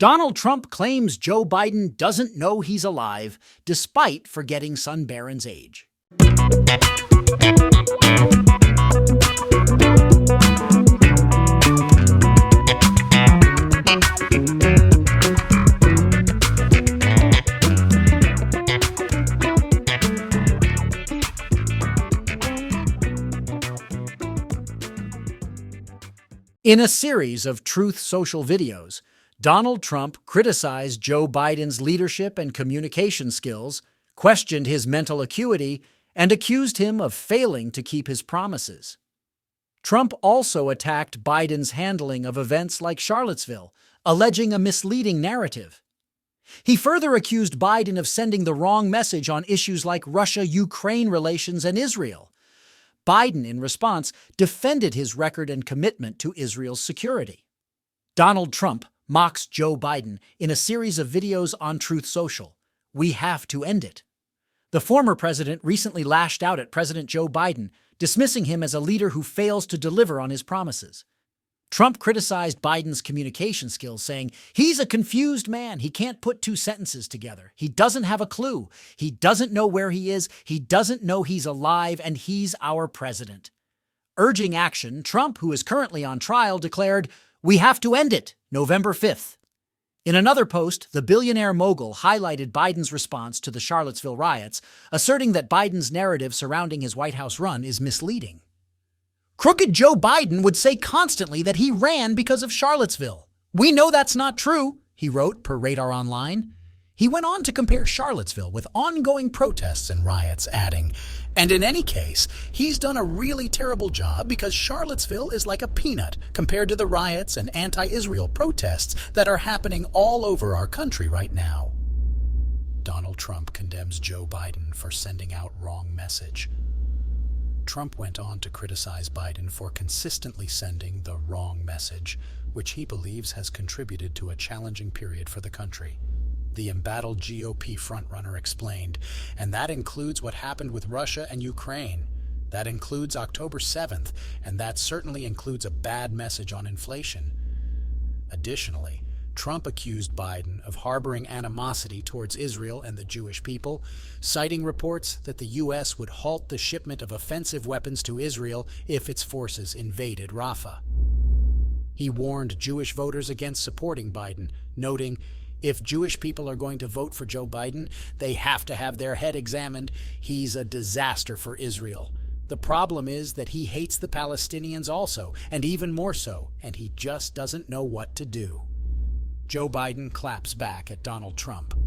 Donald Trump claims Joe Biden doesn't know he's alive, despite forgetting son Barron's age. In a series of Truth Social videos, Donald Trump criticized Joe Biden's leadership and communication skills, questioned his mental acuity, and accused him of failing to keep his promises. Trump also attacked Biden's handling of events like Charlottesville, alleging a misleading narrative. He further accused Biden of sending the wrong message on issues like Russia-Ukraine relations and Israel. Biden, in response, defended his record and commitment to Israel's security. Donald Trump mocks Joe Biden in a series of videos on Truth Social. We have to end it. The former president recently lashed out at President Joe Biden, dismissing him as a leader who fails to deliver on his promises. Trump criticized Biden's communication skills, saying, "He's a confused man. He can't put two sentences together. He doesn't have a clue. He doesn't know where he is. He doesn't know he's alive, and he's our president." Urging action, Trump, who is currently on trial, declared, "We have to end it," November 5th. In another post, the billionaire mogul highlighted Biden's response to the Charlottesville riots, asserting that Biden's narrative surrounding his White House run is misleading. "Crooked Joe Biden would say constantly that he ran because of Charlottesville. We know that's not true," he wrote per Radar Online. He went on to compare Charlottesville with ongoing protests and riots, adding, "And in any case, he's done a really terrible job because Charlottesville is like a peanut compared to the riots and anti-Israel protests that are happening all over our country right now." Donald Trump condemns Joe Biden for sending out wrong message. Trump went on to criticize Biden for consistently sending the wrong message, which he believes has contributed to a challenging period for the country. The embattled GOP frontrunner explained, and that includes what happened with Russia and Ukraine. That includes October 7th, and that certainly includes a bad message on inflation. Additionally, Trump accused Biden of harboring animosity towards Israel and the Jewish people, citing reports that the U.S. would halt the shipment of offensive weapons to Israel if its forces invaded Rafah. He warned Jewish voters against supporting Biden, noting, "If Jewish people are going to vote for Joe Biden, they have to have their head examined. He's a disaster for Israel. The problem is that he hates the Palestinians also, and even more so, and he just doesn't know what to do." Joe Biden claps back at Donald Trump.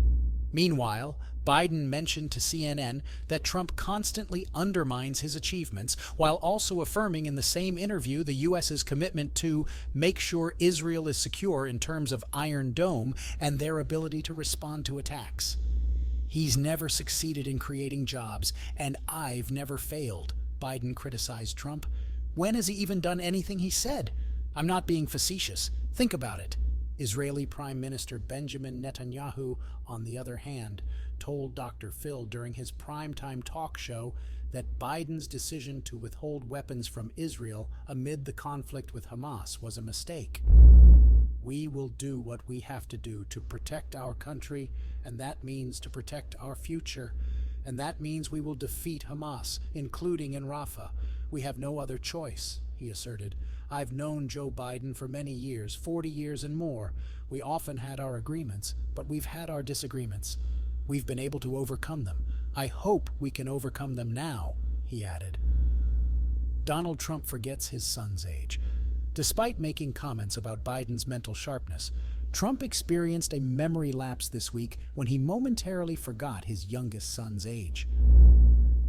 Meanwhile, Biden mentioned to CNN that Trump constantly undermines his achievements, while also affirming in the same interview the U.S.'s commitment to make sure Israel is secure in terms of Iron Dome and their ability to respond to attacks. "He's never succeeded in creating jobs, and I've never failed," Biden criticized Trump. "When has he even done anything he said? I'm not being facetious. Think about it." Israeli Prime Minister Benjamin Netanyahu, on the other hand, told Dr. Phil during his primetime talk show that Biden's decision to withhold weapons from Israel amid the conflict with Hamas was a mistake. "We will do what we have to do to protect our country, and that means to protect our future. And that means we will defeat Hamas, including in Rafah. We have no other choice," he asserted. "I've known Joe Biden for many years, 40 years and more. We often had our agreements, but we've had our disagreements. We've been able to overcome them. I hope we can overcome them now," he added. Donald Trump forgets his son's age. Despite making comments about Biden's mental sharpness, Trump experienced a memory lapse this week when he momentarily forgot his youngest son's age.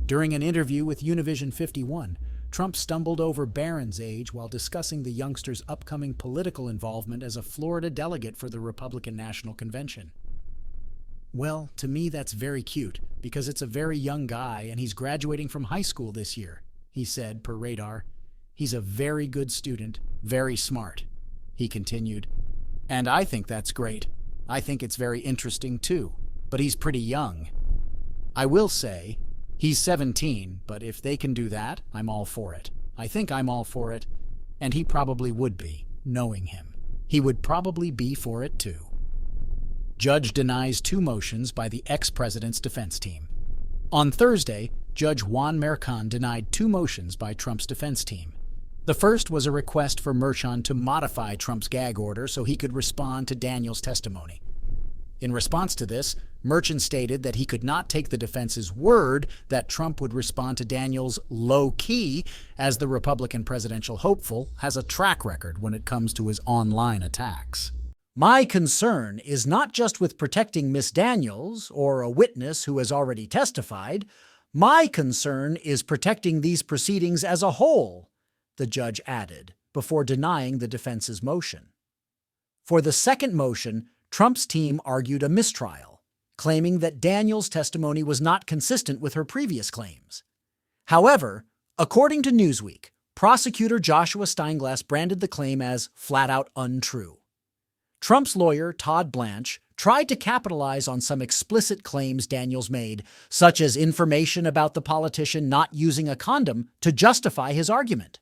During an interview with Univision 51, Trump stumbled over Barron's age while discussing the youngster's upcoming political involvement as a Florida delegate for the Republican National Convention. "Well, to me that's very cute, because it's a very young guy and he's graduating from high school this year," he said per Radar. "He's a very good student, very smart," he continued. "And I think that's great. I think it's very interesting too, but he's pretty young. I will say, he's 17, but if they can do that, I'm all for it. I think I'm all for it, and he probably would be, knowing him. He would probably be for it too." Judge denies 2 motions by the ex-president's defense team. On Thursday, Judge Juan Merchan denied 2 motions by Trump's defense team. The first was a request for Merchan to modify Trump's gag order so he could respond to Daniels' testimony. In response to this, Merchan stated that he could not take the defense's word that Trump would respond to Daniels low-key, as the Republican presidential hopeful has a track record when it comes to his online attacks. My concern is not just with protecting Miss Daniels or a witness who has already testified. My concern is protecting these proceedings as a whole, the judge added, before denying the defense's motion. For the second motion, Trump's team argued a mistrial, claiming that Daniels' testimony was not consistent with her previous claims. However, according to Newsweek, prosecutor Joshua Steinglass branded the claim as flat-out untrue. Trump's lawyer, Todd Blanche, tried to capitalize on some explicit claims Daniels made, such as information about the politician not using a condom, to justify his argument.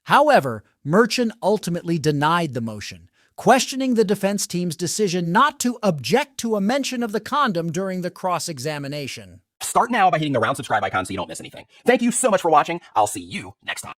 However, Merchan ultimately denied the motion, questioning the defense team's decision not to object to a mention of the condom during the cross-examination. Start now by hitting the round subscribe icon so you don't miss anything. Thank you so much for watching. I'll see you next time.